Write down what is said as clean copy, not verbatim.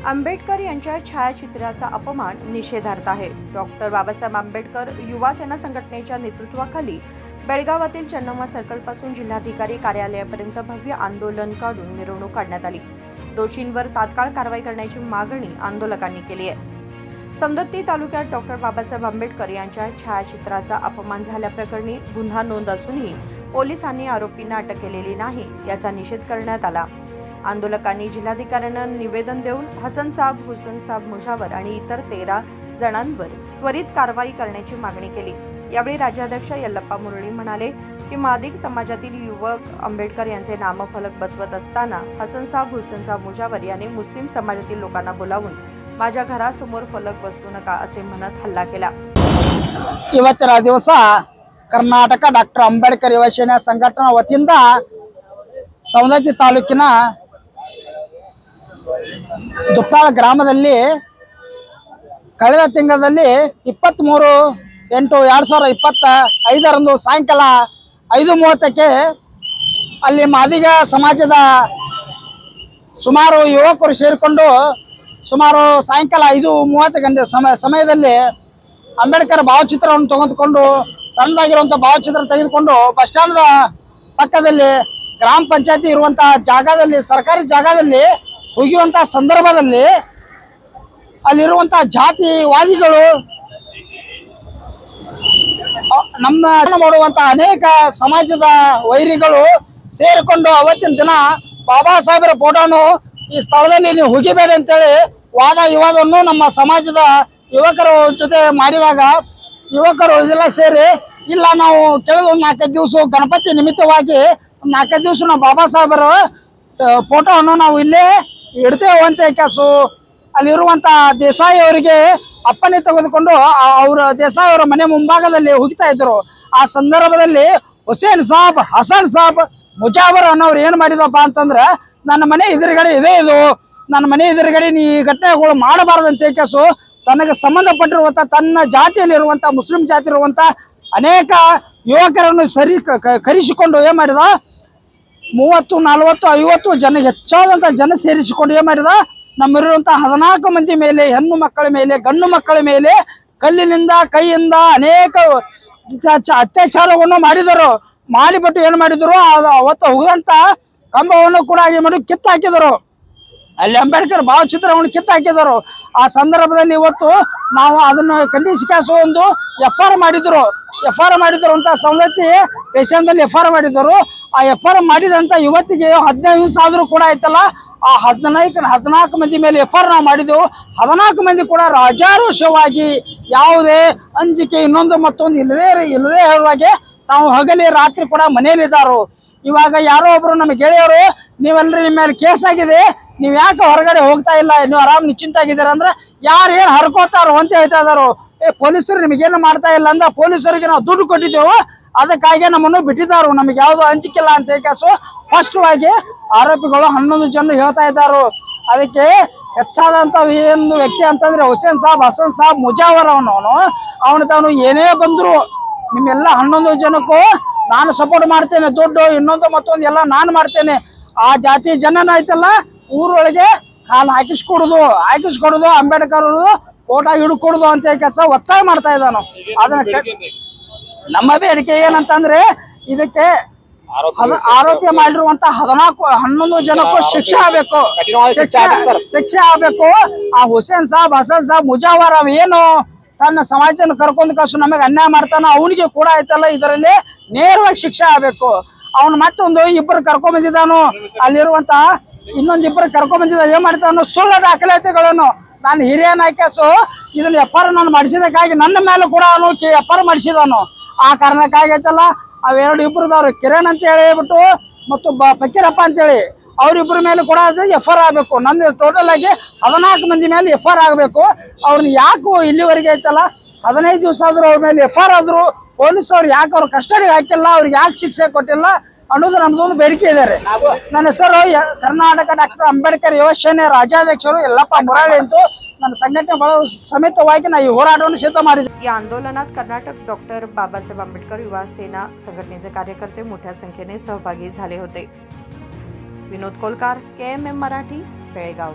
आंबेडकर यांच्या छायाचित्राचा अपमान निषेधार्थ आहे। डॉक्टर बाबासाहेब आंबेडकर युवा सेना संघटनेच्या नेतृत्वाखाली बेळगावातील चन्नम्मा सर्कलपासून जिल्हाधिकारी कार्यालयापर्यंत भव्य आंदोलन काढून मिरवणूक काढण्यात आली। दोषींवर तात्काळ कारवाई करण्याची मागणी आंदोलकांनी केली आहे। सवदत्ती तालुक्यात डॉक्टर बाबासाहेब आंबेडकर यांच्या छायाचित्राचा अपमान झाल्याप्रकरणी गुन्हा नोंद असूनही पोलिसांनी आरोपींना अटक केलेली नाही, याचा निषेध करण्यात आला। आंदोलकांनी जिल्हाधिकाऱ्यांना निवेदन देऊन हसन साहब, हुसेन साहब मुजावर आणि इतर 13 जणांवर त्वरित कारवाई करण्याची मागणी केली। यावेळी राज्याध्यक्ष यल्लप्पा मुरळी म्हणाले की मादिग समाजातील युवक आंबेडकर यांचे नामफलक बसवत असताना हसन साहब, हुसेन साहब मुजावर यांनी मुस्लिम समाजातील लोकांना बोलावून माझ्या घरासमोर फलक बसवू नका असे म्हणत हल्ला केला। ಇವತ್ತಿನ ದಿವಸ ಕರ್ನಾಟಕ ಡಾಕ್ಟರ್ ಅಂಬೇಡ್ಕರ್ ಯುವ ಸೇನಾ ಸಂಘಟನಾ ವತಿಯಿಂದ ಸವದತ್ತಿ ತಾಲೂಕಿನ ದುಪ್ಪಾಳ ಗ್ರಾಮದಲ್ಲಿ ಕಳೆದ ತಿಂಗಳಲ್ಲಿ 23/8/2025ರಂದು ಸಾಯಂಕಾಲ 5:30ಕ್ಕೆ ಅಲ್ಲಿ ಮಾದಿಗ ಸಮಾಜದ ಸುಮಾರು ಯುವಕರು ಸೇರಿಕೊಂಡು ಸುಮಾರು ಸಾಯಂಕಾಲ 5:30 ಗಂಟೆ ಸಮಯದಲ್ಲಿ ಅಂಬೇಡ್ಕರ್ ಭಾವಚಿತ್ರವನ್ನು ತೆಗೆದುಕೊಂಡು ಸಣ್ಣದಾಗಿರುವಂತಹ ಭಾವಚಿತ್ರ ತೆಗೆದುಕೊಂಡು ಬಸ್ ಸ್ಟ್ಯಾಂಡ್ ಪಕ್ಕದಲ್ಲಿ ಗ್ರಾಮ ಪಂಚಾಯತಿ ಇರುವಂತಹ ಜಾಗದಲ್ಲಿ ಸರ್ಕಾರಿ ಜಾಗದಲ್ಲಿ ಹೋಗುವಂತಹ ಸಂದರ್ಭದಲ್ಲಿ ಅಲ್ಲಿರುವಂತಹ ಜಾತಿವಾದಿಗಳು ನಮ್ಮ ಮಾಡುವಂತಹ ಅನೇಕ ಸಮಾಜದ ವೈರಿಗಳು ಸೇರಿಕೊಂಡು ಅವತ್ತಿನ ದಿನ ಬಾಬಾ ಸಾಹೇಬರ ಫೋಟೋನು ಈ ಸ್ಥಳದಲ್ಲಿ ನೀವು ಹೋಗಿಬೇಡಿ ಅಂತೇಳಿ ವಾದ ವಿವಾದವನ್ನು ನಮ್ಮ ಸಮಾಜದ ಯುವಕರ ಜೊತೆ ಮಾಡಿದಾಗ ಯುವಕರು ಇದೆಲ್ಲ ಸೇರಿ ಇಲ್ಲ ನಾವು ಕೆಲವು 4 ದಿವಸ ಗಣಪತಿ ನಿಮಿತ್ತವಾಗಿ 4 ದಿವಸ ನಾವು ಬಾಬಾ ಸಾಹೇಬರ ಫೋಟೋವನ್ನು ನಾವು ಇಲ್ಲೇ ಇಡ್ತೇವೆ ಅಂತ ಕೇಸು ಅಲ್ಲಿರುವಂತಹ ದೇಸಾಯಿ ಅವರಿಗೆ ಅಪ್ಪಣೆ ತೆಗೆದುಕೊಂಡು ಅವರ ದೇಸಾಯಿ ಅವರ ಮನೆ ಮುಂಭಾಗದಲ್ಲಿ ಹೋಗ್ತಾ ಇದ್ರು। ಆ ಸಂದರ್ಭದಲ್ಲಿ ಹುಸೇನ್ ಸಾಬ್, ಹಸನ್ ಸಾಬ್, ಮುಜಾವರ್ ಅನ್ನೋರು ಏನು ಮಾಡಿದಪ್ಪ ಅಂತಂದ್ರೆ ನನ್ನ ಮನೆ ಎದುರುಗಡೆ ಇದೆ, ಇದು ನನ್ನ ಮನೆ ಎದುರುಗಡೆ ನೀ ಘಟನೆಗಳು ಮಾಡಬಾರದಂತ ಕೇಸು ತನಗೆ ಸಂಬಂಧಪಟ್ಟಿರುವಂಥ ತನ್ನ ಜಾತಿಯಲ್ಲಿರುವಂಥ ಮುಸ್ಲಿಂ ಜಾತಿ ಇರುವಂಥ ಅನೇಕ ಯುವಕರನ್ನು ಕರೆಸಿಕೊಂಡು ಏನು ಮಾಡಿದ 30, 40, 50 ಜನ ಹೆಚ್ಚಾದಂಥ ಜನ ಸೇರಿಸಿಕೊಂಡು ಏನು ಮಾಡಿದ ನಮ್ಮಲ್ಲಿರುವಂಥ 14 ಮಂದಿ ಮೇಲೆ, ಹೆಣ್ಣು ಮಕ್ಕಳ ಮೇಲೆ, ಗಂಡು ಮಕ್ಕಳ ಮೇಲೆ ಕಲ್ಲಿನಿಂದ ಕೈಯಿಂದ ಅನೇಕ ಅತ್ಯಾಚಾರವನ್ನು ಮಾಡಿದರು। ಮಾಡಿಬಿಟ್ಟು ಏನು ಮಾಡಿದರು ಅವತ್ತು ಹೋದಂಥ ಕಂಬವನ್ನು ಕೂಡ ಏನು ಮಾಡಿ ಕಿತ್ತಾಕಿದರು, ಅಲ್ಲಿ ಅಂಬೇಡ್ಕರ್ ಭಾವಚಿತ್ರವನ್ನು ಕಿತ್ತಾಕಿದರು। ಆ ಸಂದರ್ಭದಲ್ಲಿ ಇವತ್ತು ನಾವು ಅದನ್ನು ಖಂಡಿಸಿ ಒಂದು FR ಮಾಡಿದ್ರು ಅಂತ ಸವದತ್ತಿ ಸ್ಟೇಷನ್ದಲ್ಲಿ FR ಮಾಡಿದರು। ಆ FR ಮಾಡಿದಂಥ ಇವತ್ತಿಗೆ 15 ದಿವಸ ಆದರೂ ಕೂಡ ಆಯ್ತಲ್ಲ, ಆ 14 ಮಂದಿ ಮೇಲೆ FR ನಾವು ಮಾಡಿದೆವು। 14 ಮಂದಿ ಕೂಡ ರಾಜಾರೋಷವಾಗಿ ಯಾವುದೇ ಅಂಜಿಕೆ ಇನ್ನೊಂದು ಮತ್ತೊಂದು ಇಲ್ಲದೇ ಹೇಳುವಾಗೆ ತಾವು ಹಗಲಿ ರಾತ್ರಿ ಕೂಡ ಮನೆಯಲ್ಲಿದ್ದಾರು। ಇವಾಗ ಯಾರೋ ಒಬ್ರು ನಮ್ಮ ಗೆಳೆಯರು ನೀವೆಲ್ಲರೂ ನಿಮ್ಮ ಮೇಲೆ ಕೇಸ್ ಆಗಿದೆ, ನೀವು ಯಾಕೆ ಹೊರಗಡೆ ಹೋಗ್ತಾ ಇಲ್ಲ, ನೀವು ಆರಾಮ್ ನಿಶ್ಚಿಂತ ಆಗಿದ್ದೀರ ಅಂದ್ರೆ ಯಾರು ಏನು ಹರ್ಕೋತಾರೋ ಅಂತ ಹೇಳ್ತಾ ಇದ್ದಾರೋ। ಪೊಲೀಸರು ನಿಮಗೇನು ಮಾಡ್ತಾ ಇಲ್ಲ ಅಂದ್ರೆ ಪೊಲೀಸರಿಗೆ ನಾವು ದುಡ್ಡು ಕೊಟ್ಟಿದ್ದೆವು, ಅದಕ್ಕಾಗಿ ನಮ್ಮನ್ನು ಬಿಟ್ಟಿದ್ದಾರು, ನಮಗೆ ಯಾವುದು ಹಂಚಿಕಿಲ್ಲ ಅಂತ ಕೇಸು ಸ್ಪಷ್ಟವಾಗಿ ಆರೋಪಿಗಳು 11 ಜನರು ಹೇಳ್ತಾ ಇದ್ದಾರೆ। ಅದಕ್ಕೆ ಹೆಚ್ಚಾದಂಥ ಒಂದು ವ್ಯಕ್ತಿ ಅಂತಂದ್ರೆ ಹುಸೇನ್ ಸಾಬ್, ಹಸನ್ ಸಾಬ್ ಮುಜಾವರ್ ಅವನು ತಾನು ಏನೇ ಬಂದ್ರು ನಿಮ್ಮೆಲ್ಲ 11 ಜನಕ್ಕೂ ನಾನು ಸಪೋರ್ಟ್ ಮಾಡ್ತೇನೆ, ದುಡ್ಡು ಇನ್ನೊಂದು ಮತ್ತೊಂದು ಎಲ್ಲ ನಾನು ಮಾಡ್ತೇನೆ। ಆ ಜಾತಿ ಜನನ ಆಯ್ತಲ್ಲ ಊರೊಳಗೆ ಹಾಲು ಹಾಕಿಸ್ಕೊಡುದು ಅಂಬೇಡ್ಕರ್ ಫೋಟೋ ಹಿಡ್ಕೊಡುದು ಅಂತ ಕೆಲಸ ಒತ್ತಾಯ ಮಾಡ್ತಾ ಇದ್ದಾನು। ಅದನ್ನ ನಮ್ಮ ಬೇಡಿಕೆ ಏನಂತಂದ್ರೆ ಇದಕ್ಕೆ ಆರೋಪಿ ಮಾಡಿರುವಂತ 11 ಜನಕ್ಕೂ ಶಿಕ್ಷೆ ಆಗಬೇಕು, ಶಿಕ್ಷೆ ಆಗಬೇಕು। ಆ ಹುಸೇನ್ ಸಾಬ್, ಹಸನ್ ಸಾಬ್ ಮುಜಾವರ್ ಏನು ತನ್ನ ಸಮಾಜನ ಕರ್ಕೊಂಡು ಕಾಸು ನಮಗೆ ಅನ್ಯಾಯ ಮಾಡ್ತಾನ ಅವನಿಗೆ ಕೂಡ ಆಯ್ತಲ್ಲ ಇದರಲ್ಲಿ ನೇರವಾಗಿ ಶಿಕ್ಷೆ ಆಗಬೇಕು। ಅವನು ಮತ್ತೊಂದು 2 ಕರ್ಕೊಂಡ್ ಬಂದಿದ್ದಾನು, ಅಲ್ಲಿರುವಂತ ಇನ್ನೊಂದು 2 ಕರ್ಕೊಂಡ್ ಬಂದಿದ್ದಾನೆ, ಏನ್ ಮಾಡ್ತಾನು ಸುಳ್ಳು ದಾಖಲಾತಿಗಳನ್ನು ನಾನು ಹಿರಿಯ ನಾಯಕಸು ಇದನ್ನ FR ನಾನು ಮಾಡಿಸಿದಕ್ಕಾಗಿ ನನ್ನ ಮೇಲೆ ಕೂಡ ಅವನು FR ಮಾಡಿಸಿದಾನು। ಆ ಕಾರಣಕ್ಕಾಗಿ ಆಯ್ತಲ್ಲ ಅವೆರಡು ಇಬ್ಬರದವ್ರು ಕಿರಣ್ ಅಂತ ಹೇಳಿಬಿಟ್ಟು ಮತ್ತು ಫಕೀರಪ್ಪ ಅಂತೇಳಿ ಅವರಿಬ್ಬರ ಮೇಲೆ ಕೂಡ FR ಆಗಬೇಕು। ನಮ್ದು ಟೋಟಲ್ ಆಗಿ 14 ಮಂದಿ ಮೇಲೆ FR ಆಗಬೇಕು। ಅವ್ರನ್ನ ಯಾಕೋ ಇಲ್ಲಿವರೆಗೆ ಐತಲ್ಲ 15 ದಿವಸ ಆದ್ರೂ ಅವ್ರ ಮೇಲೆ FR ಆದ್ರು ಪೊಲೀಸವ್ರು ಯಾಕೆ ಅವ್ರ ಕಸ್ಟಡಿ ಹಾಕಿಲ್ಲ, ಅವ್ರಿಗೆ ಯಾಕೆ ಶಿಕ್ಷೆ ಕೊಟ್ಟಿಲ್ಲ ಅನ್ನೋದು ನಮ್ದೊಂದು ಬೇಡಿಕೆ ಇದೆ ರೀ। ನನ್ನ ಹೆಸರು ಕರ್ನಾಟಕ ಡಾಕ್ಟರ್ ಅಂಬೇಡ್ಕರ್ ಯುವ ಸೇನೆ ರಾಜ್ಯಾಧ್ಯಕ್ಷರು ಯಲ್ಲಪ್ಪ ಮುರಾಳಿ ಅಂತ ನನ್ನ ಸಂಘಟನೆ ಬಹಳ ಸಮೇತವಾಗಿ ನಾವು ಈ ಹೋರಾಟವನ್ನು ಸಿದ್ಧ ಮಾಡಿದ್ವಿ। या आंदोलनात कर्नाटक डॉक्टर बाबासाहेब आंबेडकर युवा सेना संघटनेचे कार्यकर्ते मोठ्या संख्येने सहभागी झाले होते। विनोद कोलकार, KMM मराठी, बेळगाव।